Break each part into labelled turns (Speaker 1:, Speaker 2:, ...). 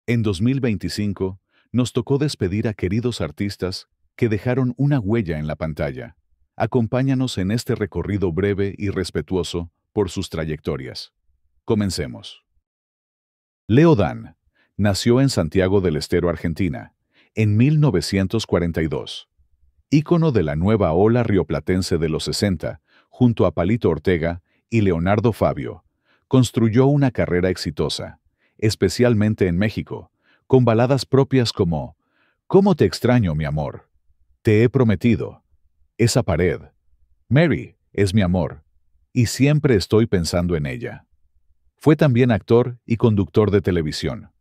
Speaker 1: En 2025, nos tocó despedir a queridos artistas que dejaron una huella en la pantalla. Acompáñanos en este recorrido breve y respetuoso por sus trayectorias. Comencemos. Leo Dan nació en Santiago del Estero, Argentina, en 1942. Ícono de la nueva ola rioplatense de los 60, junto a Palito Ortega y Leonardo Fabio, construyó una carrera exitosa, especialmente en México, con baladas propias como «¿Cómo te extraño, mi amor?», «Te he prometido», «Esa pared», «Mary es mi amor» y «Siempre estoy pensando en ella». Fue también actor y conductor de televisión.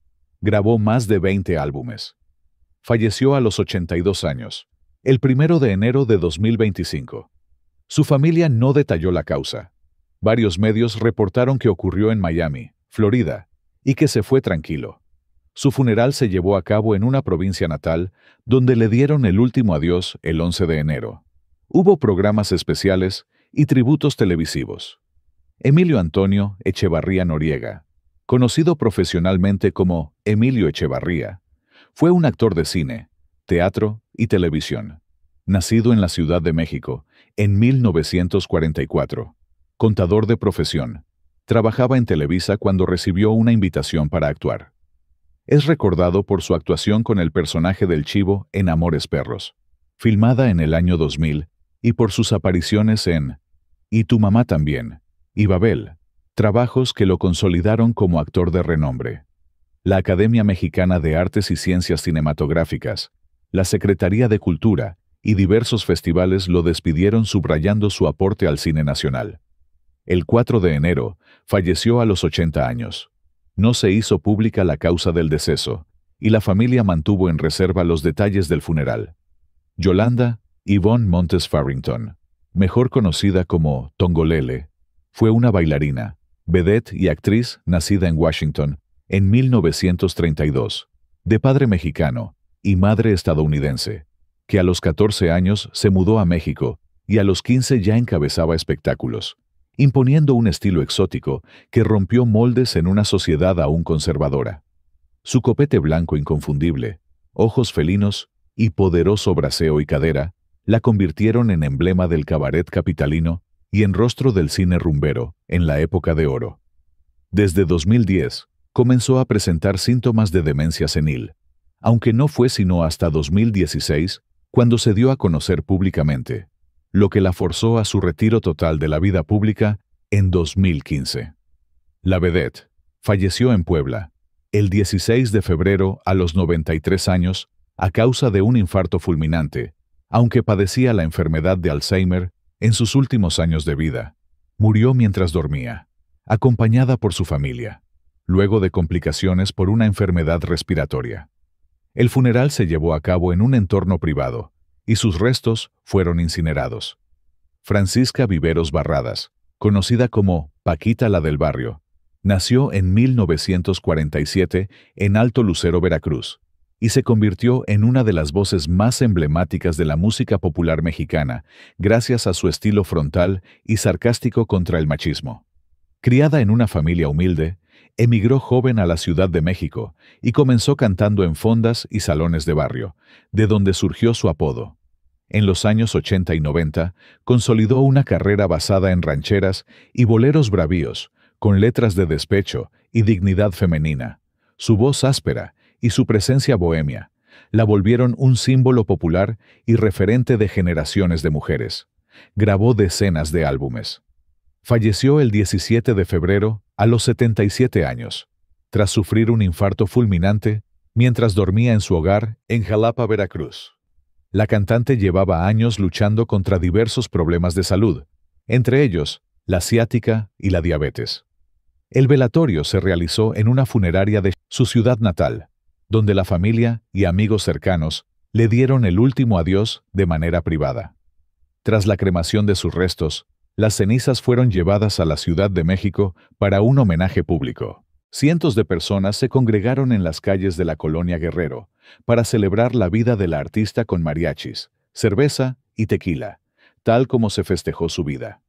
Speaker 1: Grabó más de 20 álbumes. Falleció a los 82 años, el 1 de enero de 2025. Su familia no detalló la causa. Varios medios reportaron que ocurrió en Miami, Florida, y que se fue tranquilo. Su funeral se llevó a cabo en una provincia natal, donde le dieron el último adiós el 11 de enero. Hubo programas especiales y tributos televisivos. Emilio Antonio Echevarría Noriega, conocido profesionalmente como Emilio Echevarría, fue un actor de cine, teatro y televisión. Nacido en la Ciudad de México en 1944. Contador de profesión. Trabajaba en Televisa cuando recibió una invitación para actuar. Es recordado por su actuación con el personaje del Chivo en Amores Perros, filmada en el año 2000, y por sus apariciones en «Y tu mamá también» y «Babel», trabajos que lo consolidaron como actor de renombre. La Academia Mexicana de Artes y Ciencias Cinematográficas, la Secretaría de Cultura y diversos festivales lo despidieron subrayando su aporte al cine nacional. El 4 de enero falleció a los 80 años. No se hizo pública la causa del deceso, y la familia mantuvo en reserva los detalles del funeral. Yolanda Yvonne Montes Farrington, mejor conocida como Tongolele, fue una bailarina, vedette y actriz nacida en Washington en 1932, de padre mexicano y madre estadounidense, que a los 14 años se mudó a México y a los 15 ya encabezaba espectáculos, imponiendo un estilo exótico que rompió moldes en una sociedad aún conservadora. Su copete blanco inconfundible, ojos felinos y poderoso braceo y cadera la convirtieron en emblema del cabaret capitalino y en rostro del cine rumbero en la época de oro. Desde 2010, comenzó a presentar síntomas de demencia senil, aunque no fue sino hasta 2016 cuando se dio a conocer públicamente, lo que la forzó a su retiro total de la vida pública en 2015. La vedette falleció en Puebla el 16 de febrero a los 93 años a causa de un infarto fulminante, aunque padecía la enfermedad de Alzheimer en sus últimos años de vida. Murió mientras dormía, acompañada por su familia, luego de complicaciones por una enfermedad respiratoria. El funeral se llevó a cabo en un entorno privado, y sus restos fueron incinerados. Francisca Viveros Barradas, conocida como Paquita la del Barrio, nació en 1947 en Alto Lucero, Veracruz, y se convirtió en una de las voces más emblemáticas de la música popular mexicana gracias a su estilo frontal y sarcástico contra el machismo. Criada en una familia humilde, emigró joven a la Ciudad de México y comenzó cantando en fondas y salones de barrio, de donde surgió su apodo. En los años 80 y 90, consolidó una carrera basada en rancheras y boleros bravíos, con letras de despecho y dignidad femenina. Su voz áspera y su presencia bohemia la volvieron un símbolo popular y referente de generaciones de mujeres. Grabó decenas de álbumes. Falleció el 17 de febrero a los 77 años, tras sufrir un infarto fulminante mientras dormía en su hogar en Jalapa, Veracruz. La cantante llevaba años luchando contra diversos problemas de salud, entre ellos la ciática y la diabetes. El velatorio se realizó en una funeraria de su ciudad natal, donde la familia y amigos cercanos le dieron el último adiós de manera privada. Tras la cremación de sus restos, las cenizas fueron llevadas a la Ciudad de México para un homenaje público. Cientos de personas se congregaron en las calles de la colonia Guerrero para celebrar la vida de la artista con mariachis, cerveza y tequila, tal como se festejó su vida.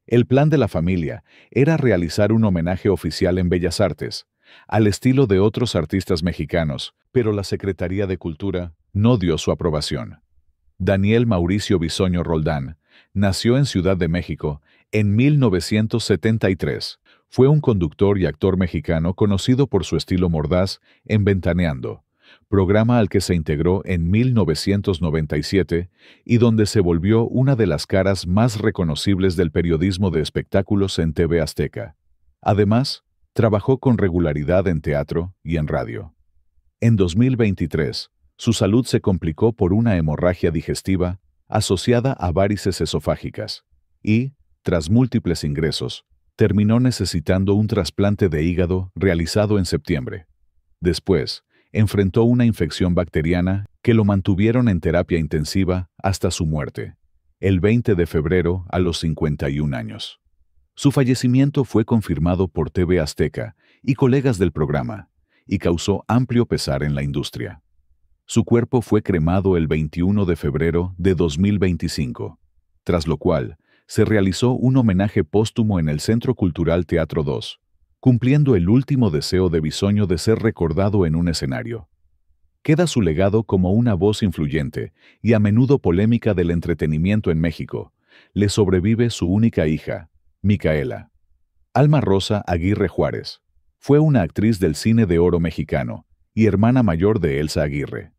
Speaker 1: El plan de la familia era realizar un homenaje oficial en Bellas Artes, al estilo de otros artistas mexicanos, pero la Secretaría de Cultura no dio su aprobación. Daniel Mauricio Bisoño Roldán nació en Ciudad de México en 1973. Fue un conductor y actor mexicano conocido por su estilo mordaz en Ventaneando, programa al que se integró en 1997 y donde se volvió una de las caras más reconocibles del periodismo de espectáculos en TV Azteca. Además, trabajó con regularidad en teatro y en radio. En 2023, su salud se complicó por una hemorragia digestiva asociada a varices esofágicas y, tras múltiples ingresos, terminó necesitando un trasplante de hígado realizado en septiembre. Después, enfrentó una infección bacteriana que lo mantuvieron en terapia intensiva hasta su muerte, el 20 de febrero a los 51 años. Su fallecimiento fue confirmado por TV Azteca y colegas del programa, y causó amplio pesar en la industria. Su cuerpo fue cremado el 21 de febrero de 2025, tras lo cual se realizó un homenaje póstumo en el Centro Cultural Teatro 2, cumpliendo el último deseo de Bisoño de ser recordado en un escenario. Queda su legado como una voz influyente y a menudo polémica del entretenimiento en México. Le sobrevive su única hija, Micaela. Alma Rosa Aguirre Juárez fue una actriz del cine de oro mexicano y hermana mayor de Elsa Aguirre.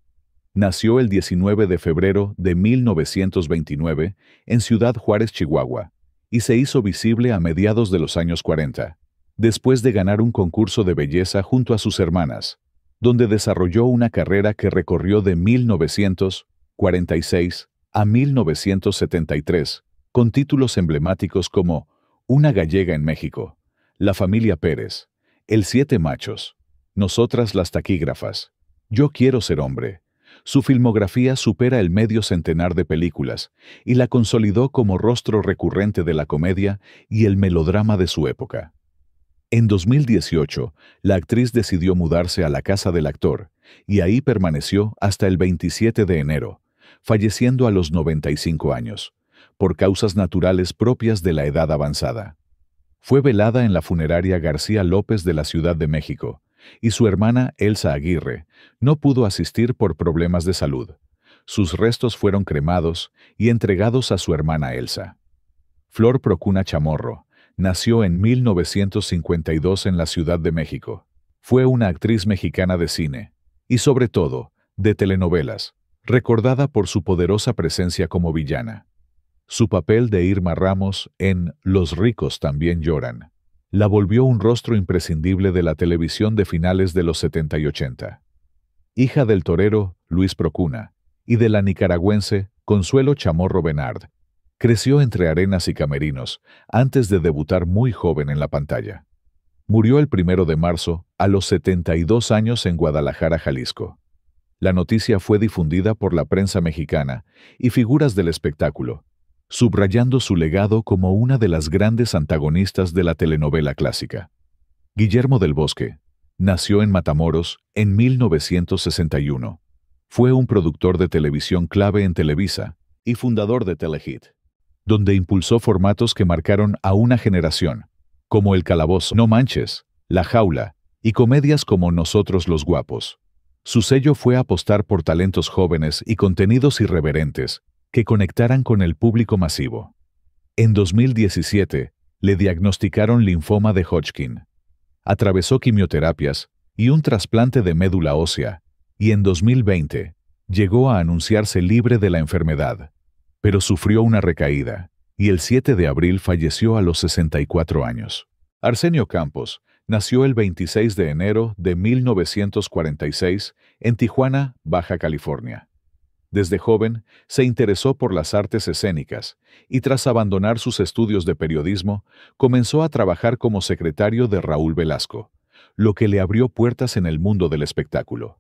Speaker 1: Nació el 19 de febrero de 1929 en Ciudad Juárez, Chihuahua, y se hizo visible a mediados de los años 40, después de ganar un concurso de belleza junto a sus hermanas, donde desarrolló una carrera que recorrió de 1946 a 1973, con títulos emblemáticos como Una gallega en México, La familia Pérez, El Siete machos, Nosotras las taquígrafas, Yo quiero ser hombre. Su filmografía supera el medio centenar de películas y la consolidó como rostro recurrente de la comedia y el melodrama de su época. En 2018, la actriz decidió mudarse a la casa del actor y ahí permaneció hasta el 27 de enero, falleciendo a los 95 años, por causas naturales propias de la edad avanzada. Fue velada en la funeraria García López de la Ciudad de México, y su hermana Elsa Aguirre no pudo asistir por problemas de salud. Sus restos fueron cremados y entregados a su hermana Elsa. Flor Procuna Chamorro nació en 1952 en la Ciudad de México. Fue una actriz mexicana de cine, y sobre todo, de telenovelas, recordada por su poderosa presencia como villana. Su papel de Irma Ramos en Los ricos también lloran la volvió un rostro imprescindible de la televisión de finales de los 70 y 80. Hija del torero Luis Procuna y de la nicaragüense Consuelo Chamorro Benard, creció entre arenas y camerinos antes de debutar muy joven en la pantalla. Murió el 1 de marzo a los 72 años en Guadalajara, Jalisco. La noticia fue difundida por la prensa mexicana y figuras del espectáculo, subrayando su legado como una de las grandes antagonistas de la telenovela clásica. Guillermo del Bosque nació en Matamoros en 1961. Fue un productor de televisión clave en Televisa y fundador de Telehit, donde impulsó formatos que marcaron a una generación, como El Calabozo, No Manches, La Jaula y comedias como Nosotros los Guapos. Su sello fue apostar por talentos jóvenes y contenidos irreverentes que conectaran con el público masivo. En 2017, le diagnosticaron linfoma de Hodgkin. Atravesó quimioterapias y un trasplante de médula ósea, y en 2020 llegó a anunciarse libre de la enfermedad, pero sufrió una recaída, y el 7 de abril falleció a los 64 años. Arsenio Campos nació el 26 de enero de 1946 en Tijuana, Baja California. Desde joven, se interesó por las artes escénicas y tras abandonar sus estudios de periodismo, comenzó a trabajar como secretario de Raúl Velasco, lo que le abrió puertas en el mundo del espectáculo.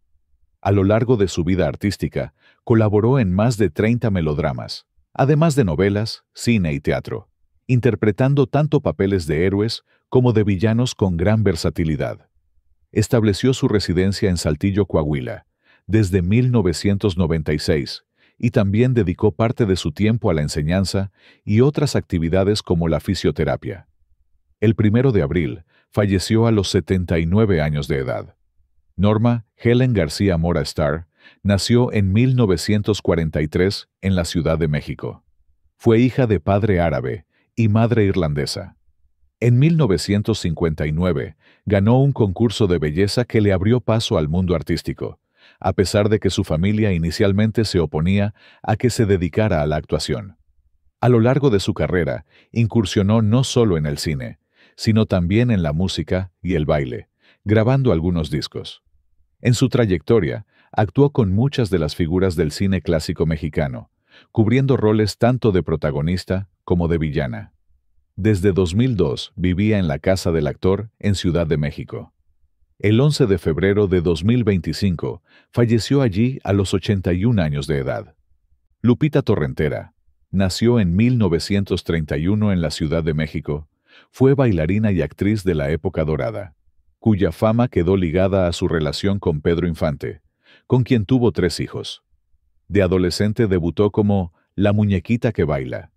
Speaker 1: A lo largo de su vida artística, colaboró en más de 30 melodramas, además de novelas, cine y teatro, interpretando tanto papeles de héroes como de villanos con gran versatilidad. Estableció su residencia en Saltillo, Coahuila, desde 1996, y también dedicó parte de su tiempo a la enseñanza y otras actividades como la fisioterapia. El 1 de abril falleció a los 79 años de edad. Norma Helen García Mora Starr nació en 1943 en la Ciudad de México. Fue hija de padre árabe y madre irlandesa. En 1959 ganó un concurso de belleza que le abrió paso al mundo artístico, a pesar de que su familia inicialmente se oponía a que se dedicara a la actuación. A lo largo de su carrera, incursionó no solo en el cine, sino también en la música y el baile, grabando algunos discos. En su trayectoria, actuó con muchas de las figuras del cine clásico mexicano, cubriendo roles tanto de protagonista como de villana. Desde 2002 vivía en la casa del actor en Ciudad de México. El 11 de febrero de 2025 falleció allí a los 81 años de edad. Lupita Torrentera nació en 1931 en la Ciudad de México. Fue bailarina y actriz de la época dorada, cuya fama quedó ligada a su relación con Pedro Infante, con quien tuvo 3 hijos. De adolescente debutó como La Muñequita que Baila.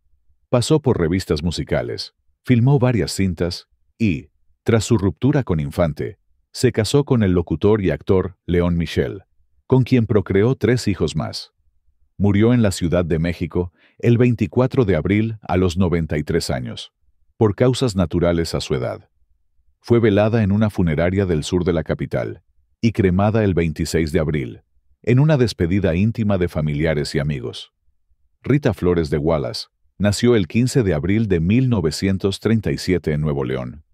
Speaker 1: Pasó por revistas musicales, filmó varias cintas y, tras su ruptura con Infante, se casó con el locutor y actor León Michel, con quien procreó 3 hijos más. Murió en la Ciudad de México el 24 de abril a los 93 años, por causas naturales a su edad. Fue velada en una funeraria del sur de la capital y cremada el 26 de abril, en una despedida íntima de familiares y amigos. Rita Flores de Wallace nació el 15 de abril de 1937 en Nuevo León.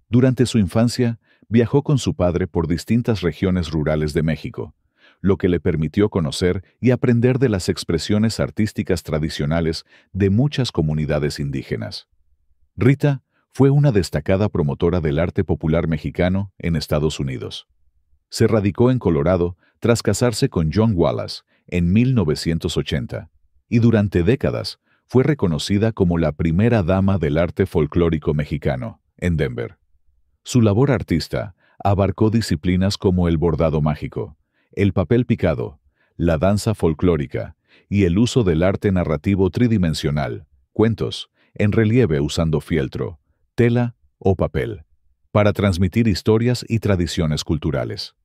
Speaker 1: Durante su infancia, viajó con su padre por distintas regiones rurales de México, lo que le permitió conocer y aprender de las expresiones artísticas tradicionales de muchas comunidades indígenas. Rita fue una destacada promotora del arte popular mexicano en Estados Unidos. Se radicó en Colorado tras casarse con John Wallace en 1980, y durante décadas fue reconocida como la primera dama del arte folclórico mexicano, en Denver. Su labor artista abarcó disciplinas como el bordado mágico, el papel picado, la danza folclórica y el uso del arte narrativo tridimensional, cuentos, en relieve usando fieltro, tela o papel, para transmitir historias y tradiciones culturales.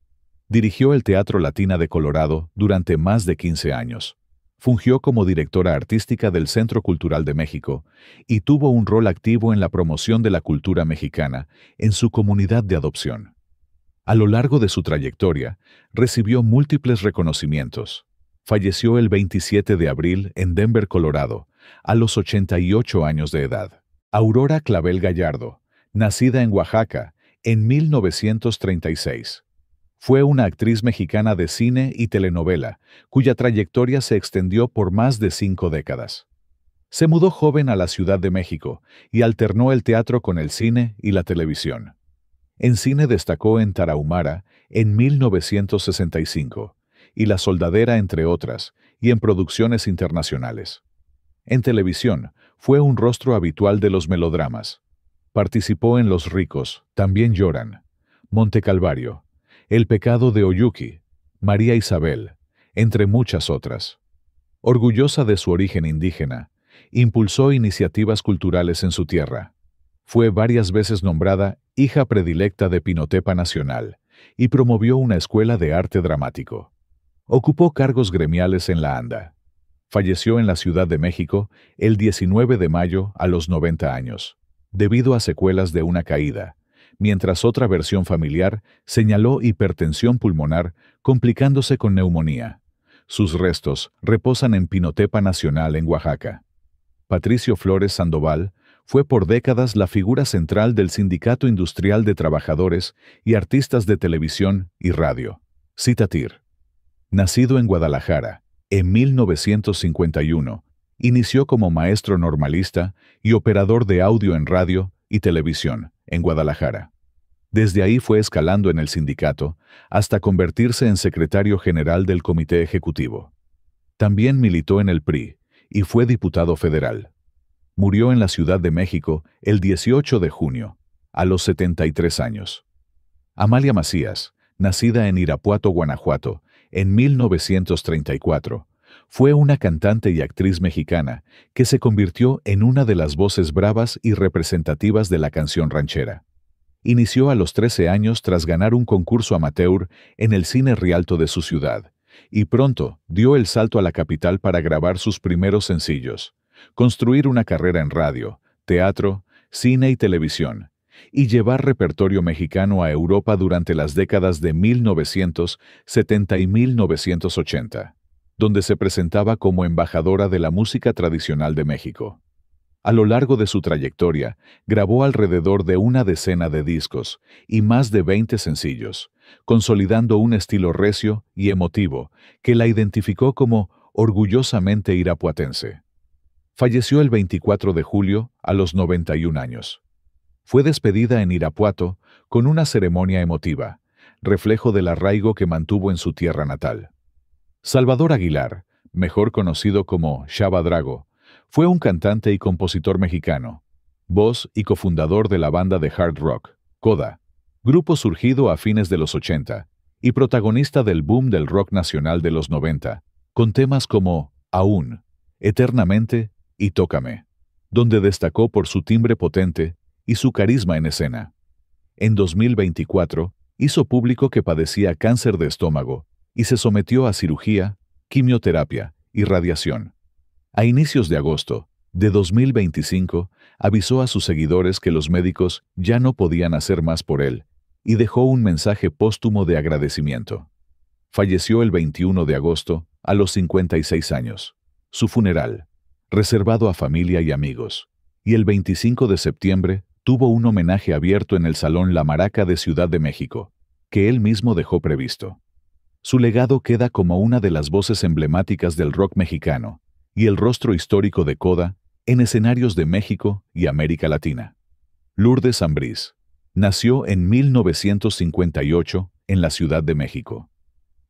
Speaker 1: Dirigió el Teatro Latina de Colorado durante más de 15 años. Fungió como directora artística del Centro Cultural de México y tuvo un rol activo en la promoción de la cultura mexicana en su comunidad de adopción. A lo largo de su trayectoria, recibió múltiples reconocimientos. Falleció el 27 de abril en Denver, Colorado, a los 88 años de edad. Aurora Clavel Gallardo, nacida en Oaxaca en 1936. Fue una actriz mexicana de cine y telenovela, cuya trayectoria se extendió por más de 5 décadas. Se mudó joven a la Ciudad de México y alternó el teatro con el cine y la televisión. En cine destacó en Tarahumara en 1965 y La Soldadera, entre otras, y en producciones internacionales. En televisión fue un rostro habitual de los melodramas. Participó en Los ricos también lloran, Monte Calvario, El pecado de Oyuki, María Isabel, entre muchas otras. Orgullosa de su origen indígena, impulsó iniciativas culturales en su tierra. Fue varias veces nombrada hija predilecta de Pinotepa Nacional y promovió una escuela de arte dramático. Ocupó cargos gremiales en la ANDA. Falleció en la Ciudad de México el 19 de mayo a los 90 años, debido a secuelas de una caída, mientras otra versión familiar señaló hipertensión pulmonar complicándose con neumonía. Sus restos reposan en Pinotepa Nacional en Oaxaca. Patricio Flores Sandoval fue por décadas la figura central del Sindicato Industrial de Trabajadores y Artistas de Televisión y Radio, Citatir. Nacido en Guadalajara, en 1951, inició como maestro normalista y operador de audio en radio y televisión en Guadalajara. Desde ahí fue escalando en el sindicato hasta convertirse en secretario general del Comité Ejecutivo. También militó en el PRI y fue diputado federal. Murió en la Ciudad de México el 18 de junio, a los 73 años. Amalia Macías, nacida en Irapuato, Guanajuato, en 1934, fue una cantante y actriz mexicana que se convirtió en una de las voces bravas y representativas de la canción ranchera. Inició a los 13 años tras ganar un concurso amateur en el Cine Rialto de su ciudad, y pronto dio el salto a la capital para grabar sus primeros sencillos, construir una carrera en radio, teatro, cine y televisión, y llevar repertorio mexicano a Europa durante las décadas de 1970 y 1980, donde se presentaba como embajadora de la música tradicional de México. A lo largo de su trayectoria, grabó alrededor de una decena de discos y más de 20 sencillos, consolidando un estilo recio y emotivo que la identificó como orgullosamente irapuatense. Falleció el 24 de julio a los 91 años. Fue despedida en Irapuato con una ceremonia emotiva, reflejo del arraigo que mantuvo en su tierra natal. Salvador Aguilar, mejor conocido como Chava Drago, fue un cantante y compositor mexicano, voz y cofundador de la banda de hard rock, Coda, grupo surgido a fines de los 80, y protagonista del boom del rock nacional de los 90, con temas como Aún, Eternamente y Tócame, donde destacó por su timbre potente y su carisma en escena. En 2024, hizo público que padecía cáncer de estómago y se sometió a cirugía, quimioterapia y radiación. A inicios de agosto de 2025, avisó a sus seguidores que los médicos ya no podían hacer más por él y dejó un mensaje póstumo de agradecimiento. Falleció el 21 de agosto, a los 56 años. Su funeral, reservado a familia y amigos, y el 25 de septiembre tuvo un homenaje abierto en el Salón La Maraca de Ciudad de México, que él mismo dejó previsto. Su legado queda como una de las voces emblemáticas del rock mexicano y el rostro histórico de Coda en escenarios de México y América Latina. Lourdes Ambrís nació en 1958 en la Ciudad de México.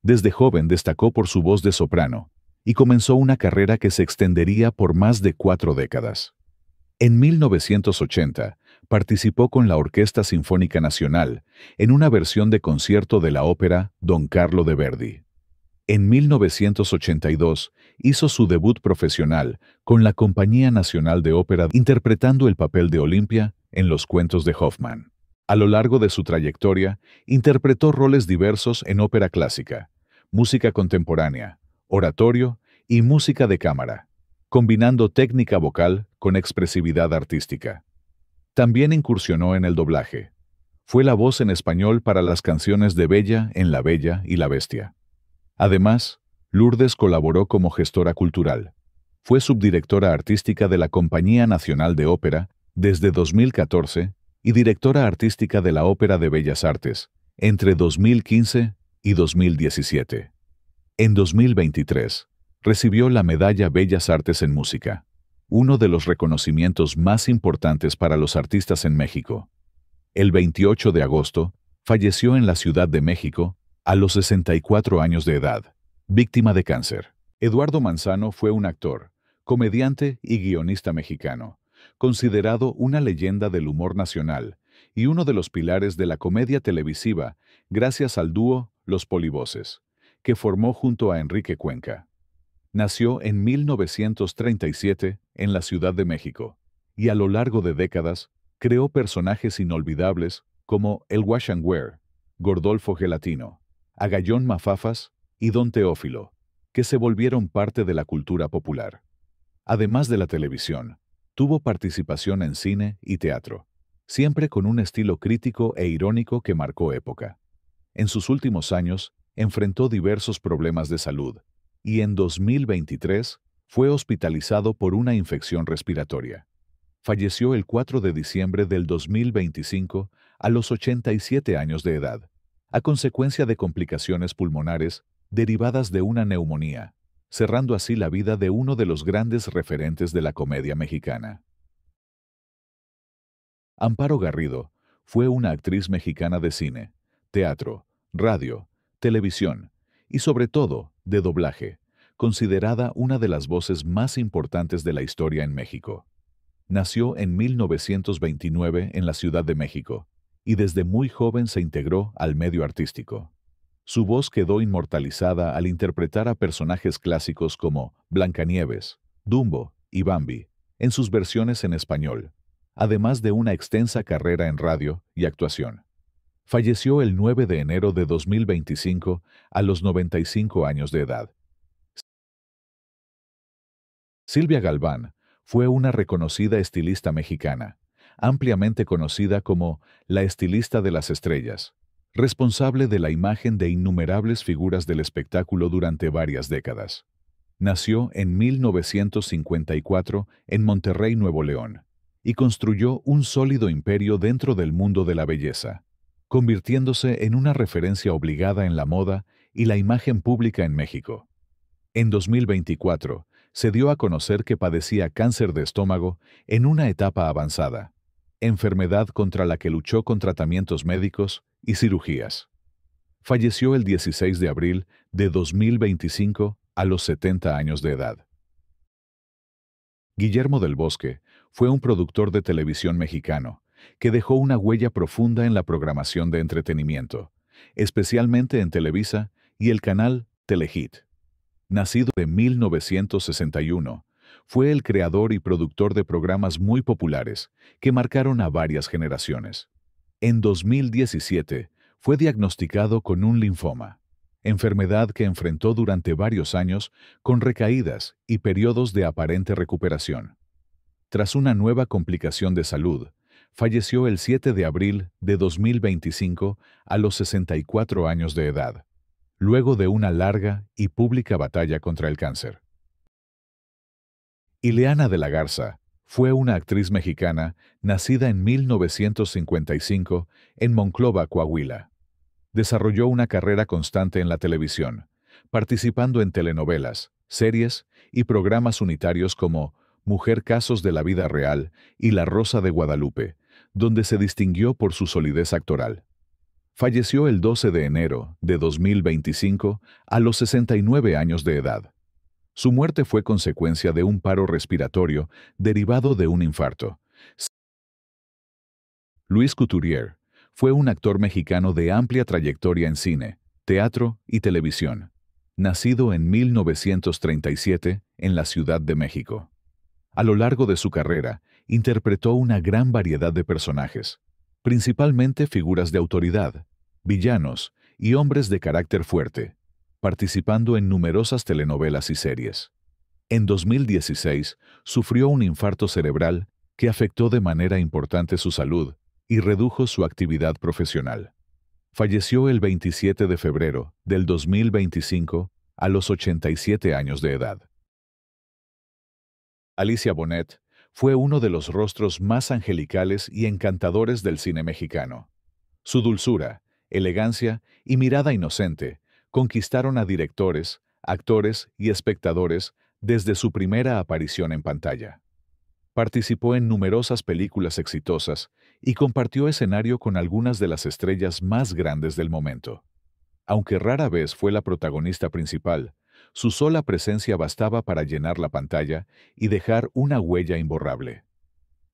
Speaker 1: Desde joven destacó por su voz de soprano y comenzó una carrera que se extendería por más de 4 décadas. En 1980 participó con la Orquesta Sinfónica Nacional en una versión de concierto de la ópera Don Carlo de Verdi. En 1982 hizo su debut profesional con la Compañía Nacional de Ópera interpretando el papel de Olimpia en Los cuentos de Hoffmann. A lo largo de su trayectoria, interpretó roles diversos en ópera clásica, música contemporánea, oratorio y música de cámara, combinando técnica vocal con expresividad artística. También incursionó en el doblaje. Fue la voz en español para las canciones de Bella en La Bella y la Bestia. Además, Lourdes colaboró como gestora cultural. Fue subdirectora artística de la Compañía Nacional de Ópera desde 2014 y directora artística de la Ópera de Bellas Artes entre 2015 y 2017. En 2023, recibió la Medalla Bellas Artes en Música, uno de los reconocimientos más importantes para los artistas en México. El 28 de agosto, falleció en la Ciudad de México a los 64 años de edad, víctima de cáncer. Eduardo Manzano fue un actor, comediante y guionista mexicano, considerado una leyenda del humor nacional y uno de los pilares de la comedia televisiva gracias al dúo Los Polivoces, que formó junto a Enrique Cuenca. Nació en 1937 en la Ciudad de México y a lo largo de décadas creó personajes inolvidables como el Wash and Wear, Gordolfo Gelatino, Agallón Mafafas y Don Teófilo, que se volvieron parte de la cultura popular. Además de la televisión, tuvo participación en cine y teatro, siempre con un estilo crítico e irónico que marcó época. En sus últimos años, enfrentó diversos problemas de salud y en 2023 fue hospitalizado por una infección respiratoria. Falleció el 4 de diciembre del 2025 a los 87 años de edad, a consecuencia de complicaciones pulmonares derivadas de una neumonía, cerrando así la vida de uno de los grandes referentes de la comedia mexicana. Amparo Garrido fue una actriz mexicana de cine, teatro, radio, televisión y sobre todo de doblaje, considerada una de las voces más importantes de la historia en México. Nació en 1929 en la Ciudad de México y desde muy joven se integró al medio artístico. Su voz quedó inmortalizada al interpretar a personajes clásicos como Blancanieves, Dumbo y Bambi, en sus versiones en español, además de una extensa carrera en radio y actuación. Falleció el 9 de enero de 2025 a los 95 años de edad. Silvia Galván fue una reconocida estilista mexicana, ampliamente conocida como la estilista de las estrellas, responsable de la imagen de innumerables figuras del espectáculo durante varias décadas. Nació en 1954 en Monterrey, Nuevo León, y construyó un sólido imperio dentro del mundo de la belleza, convirtiéndose en una referencia obligada en la moda y la imagen pública en México. En 2024, se dio a conocer que padecía cáncer de estómago en una etapa avanzada, enfermedad contra la que luchó con tratamientos médicos y cirugías. Falleció el 16 de abril de 2025 a los 70 años de edad. Guillermo del Bosque fue un productor de televisión mexicano que dejó una huella profunda en la programación de entretenimiento, especialmente en Televisa y el canal Telehit. Nacido en 1961, fue el creador y productor de programas muy populares que marcaron a varias generaciones. En 2017, fue diagnosticado con un linfoma, enfermedad que enfrentó durante varios años con recaídas y periodos de aparente recuperación. Tras una nueva complicación de salud, falleció el 7 de abril de 2025 a los 64 años de edad, luego de una larga y pública batalla contra el cáncer. Ileana de la Garza fue una actriz mexicana nacida en 1955 en Monclova, Coahuila. Desarrolló una carrera constante en la televisión, participando en telenovelas, series y programas unitarios como Mujer Casos de la Vida Real y La Rosa de Guadalupe, donde se distinguió por su solidez actoral. Falleció el 12 de enero de 2025 a los 69 años de edad. Su muerte fue consecuencia de un paro respiratorio derivado de un infarto. Luis Couturier fue un actor mexicano de amplia trayectoria en cine, teatro y televisión, nacido en 1937 en la Ciudad de México. A lo largo de su carrera, interpretó una gran variedad de personajes, principalmente figuras de autoridad, villanos y hombres de carácter fuerte, participando en numerosas telenovelas y series. En 2016, sufrió un infarto cerebral que afectó de manera importante su salud y redujo su actividad profesional. Falleció el 27 de febrero del 2025 a los 87 años de edad. Alicia Bonet fue uno de los rostros más angelicales y encantadores del cine mexicano. Su dulzura, elegancia y mirada inocente conquistaron a directores, actores y espectadores desde su primera aparición en pantalla. Participó en numerosas películas exitosas y compartió escenario con algunas de las estrellas más grandes del momento. Aunque rara vez fue la protagonista principal, su sola presencia bastaba para llenar la pantalla y dejar una huella imborrable.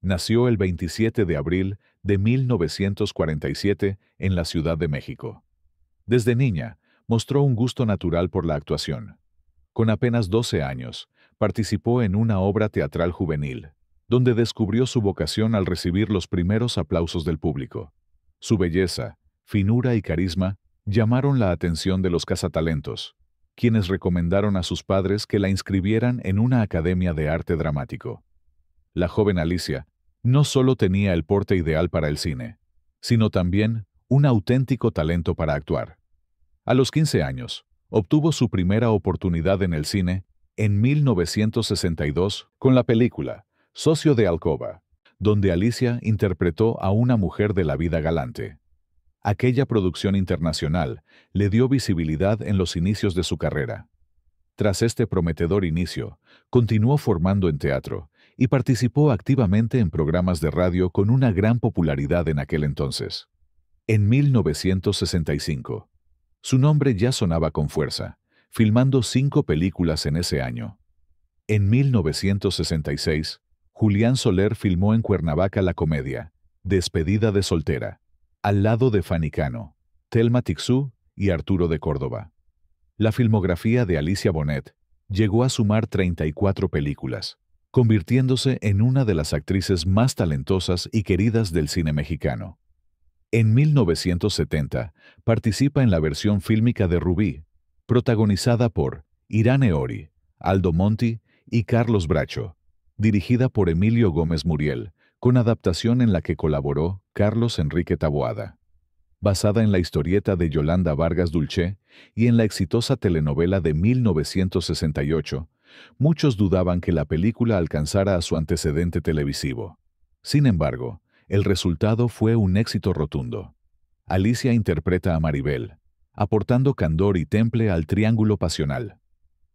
Speaker 1: Nació el 27 de abril de 1947 en la Ciudad de México. Desde niña, mostró un gusto natural por la actuación. Con apenas 12 años, participó en una obra teatral juvenil, donde descubrió su vocación al recibir los primeros aplausos del público. Su belleza, finura y carisma llamaron la atención de los cazatalentos, quienes recomendaron a sus padres que la inscribieran en una academia de arte dramático. La joven Alicia no solo tenía el porte ideal para el cine, sino también un auténtico talento para actuar. A los 15 años, obtuvo su primera oportunidad en el cine en 1962 con la película Socio de Alcoba, donde Alicia interpretó a una mujer de la vida galante. Aquella producción internacional le dio visibilidad en los inicios de su carrera. Tras este prometedor inicio, continuó formando en teatro y participó activamente en programas de radio con una gran popularidad en aquel entonces. En 1965, su nombre ya sonaba con fuerza, filmando 5 películas en ese año. En 1966, Julián Soler filmó en Cuernavaca la comedia Despedida de soltera, al lado de Fanny Cano, Thelma Tixú y Arturo de Córdoba. La filmografía de Alicia Bonet llegó a sumar 34 películas, convirtiéndose en una de las actrices más talentosas y queridas del cine mexicano. En 1970, participa en la versión fílmica de Rubí, protagonizada por Irán Eori, Aldo Monti y Carlos Bracho, dirigida por Emilio Gómez Muriel, con adaptación en la que colaboró Carlos Enrique Taboada. Basada en la historieta de Yolanda Vargas Dulce y en la exitosa telenovela de 1968, muchos dudaban que la película alcanzara a su antecedente televisivo. Sin embargo, el resultado fue un éxito rotundo. Alicia interpreta a Maribel, aportando candor y temple al triángulo pasional.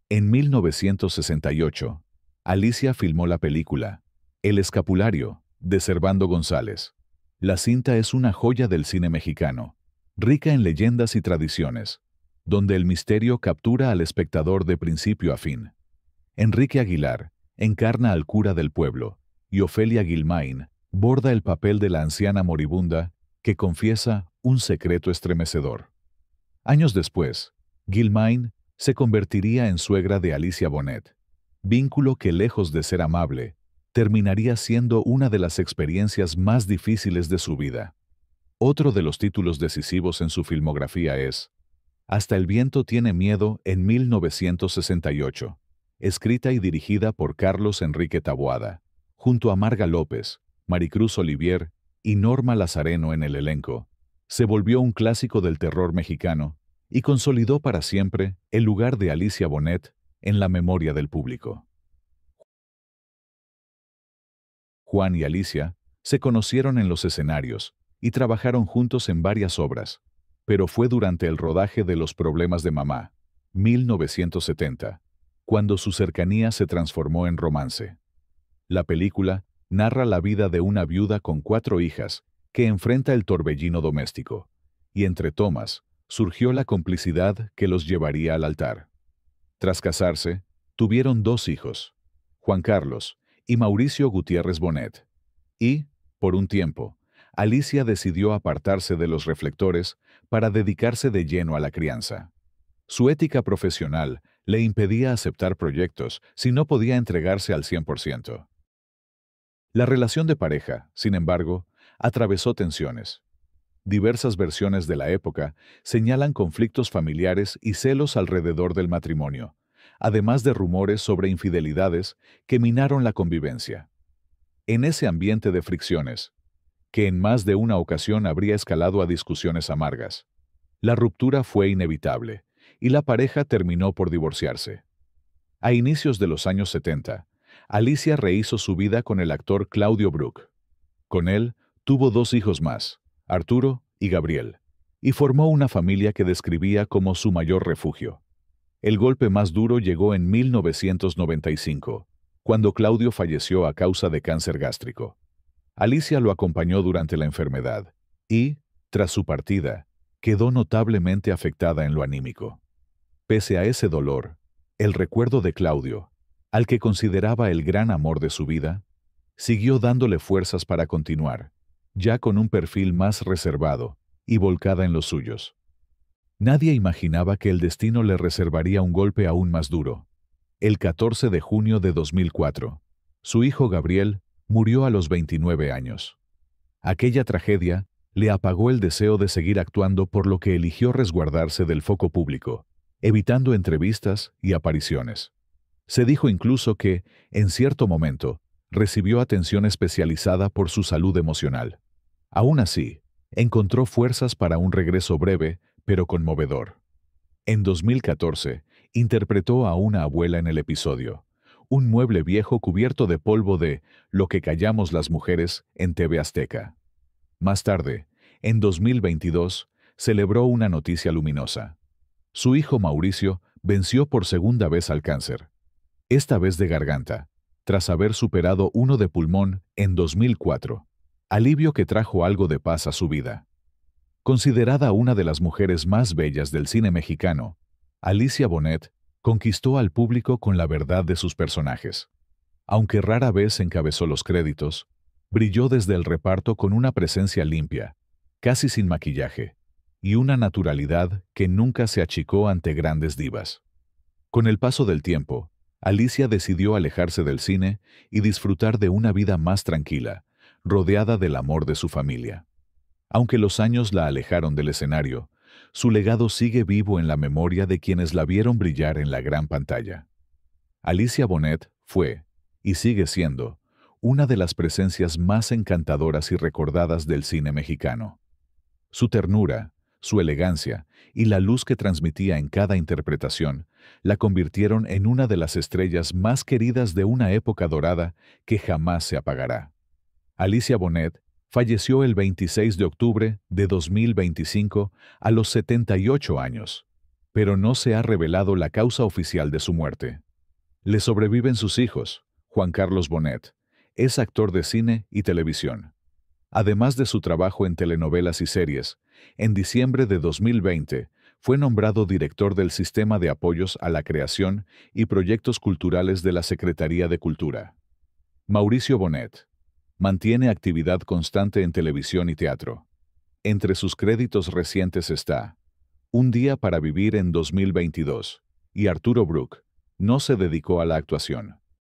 Speaker 1: En 1968, Alicia filmó la película El Escapulario, de Servando González. La cinta es una joya del cine mexicano, rica en leyendas y tradiciones, donde el misterio captura al espectador de principio a fin. Enrique Aguilar encarna al cura del pueblo, y Ofelia Guilmain borda el papel de la anciana moribunda que confiesa un secreto estremecedor. Años después, Guilmain se convertiría en suegra de Alicia Bonet, vínculo que, lejos de ser amable, terminaría siendo una de las experiencias más difíciles de su vida. Otro de los títulos decisivos en su filmografía es Hasta el viento tiene miedo, en 1968, escrita y dirigida por Carlos Enrique Taboada, junto a Marga López, Maricruz Olivier y Norma Lazareno en el elenco. Se volvió un clásico del terror mexicano y consolidó para siempre el lugar de Alicia Bonet en la memoria del público. Juan y Alicia se conocieron en los escenarios y trabajaron juntos en varias obras, pero fue durante el rodaje de Los problemas de mamá, 1970, cuando su cercanía se transformó en romance. La película narra la vida de una viuda con 4 hijas que enfrenta el torbellino doméstico, y entre tomas surgió la complicidad que los llevaría al altar. Tras casarse, tuvieron 2 hijos, Juan Carlos y Mauricio Gutiérrez Bonet. Y, por un tiempo, Alicia decidió apartarse de los reflectores para dedicarse de lleno a la crianza. Su ética profesional le impedía aceptar proyectos si no podía entregarse al 100%. La relación de pareja, sin embargo, atravesó tensiones. Diversas versiones de la época señalan conflictos familiares y celos alrededor del matrimonio, además de rumores sobre infidelidades que minaron la convivencia. En ese ambiente de fricciones, que en más de una ocasión habría escalado a discusiones amargas, la ruptura fue inevitable y la pareja terminó por divorciarse. A inicios de los años 70, Alicia rehizo su vida con el actor Claudio Brook. Con él tuvo 2 hijos más, Arturo y Gabriel, y formó una familia que describía como su mayor refugio. El golpe más duro llegó en 1995, cuando Claudio falleció a causa de cáncer gástrico. Alicia lo acompañó durante la enfermedad y, tras su partida, quedó notablemente afectada en lo anímico. Pese a ese dolor, el recuerdo de Claudio, al que consideraba el gran amor de su vida, siguió dándole fuerzas para continuar, ya con un perfil más reservado y volcada en los suyos. Nadie imaginaba que el destino le reservaría un golpe aún más duro. El 14 de junio de 2004, su hijo Gabriel murió a los 29 años. Aquella tragedia le apagó el deseo de seguir actuando, por lo que eligió resguardarse del foco público, evitando entrevistas y apariciones. Se dijo incluso que, en cierto momento, recibió atención especializada por su salud emocional. Aún así, encontró fuerzas para un regreso breve, pero conmovedor. En 2014, interpretó a una abuela en el episodio, un mueble viejo cubierto de polvo de Lo que callamos las mujeres en TV Azteca. Más tarde, en 2022, celebró una noticia luminosa. Su hijo Mauricio venció por segunda vez al cáncer, esta vez de garganta, tras haber superado uno de pulmón en 2004, alivio que trajo algo de paz a su vida. Considerada una de las mujeres más bellas del cine mexicano, Alicia Bonet conquistó al público con la verdad de sus personajes. Aunque rara vez encabezó los créditos, brilló desde el reparto con una presencia limpia, casi sin maquillaje, y una naturalidad que nunca se achicó ante grandes divas. Con el paso del tiempo, Alicia decidió alejarse del cine y disfrutar de una vida más tranquila, rodeada del amor de su familia. Aunque los años la alejaron del escenario, su legado sigue vivo en la memoria de quienes la vieron brillar en la gran pantalla. Alicia Bonet fue, y sigue siendo, una de las presencias más encantadoras y recordadas del cine mexicano. Su ternura, su elegancia y la luz que transmitía en cada interpretación la convirtieron en una de las estrellas más queridas de una época dorada que jamás se apagará. Alicia Bonet falleció el 26 de octubre de 2025 a los 78 años, pero no se ha revelado la causa oficial de su muerte. Le sobreviven sus hijos. Juan Carlos Bonet es actor de cine y televisión. Además de su trabajo en telenovelas y series, en diciembre de 2020 fue nombrado director del Sistema de Apoyos a la Creación y Proyectos Culturales de la Secretaría de Cultura. Mauricio Bonet mantiene actividad constante en televisión y teatro. Entre sus créditos recientes está Un día para vivir en 2022 y Arturo Brook no se dedicó a la actuación.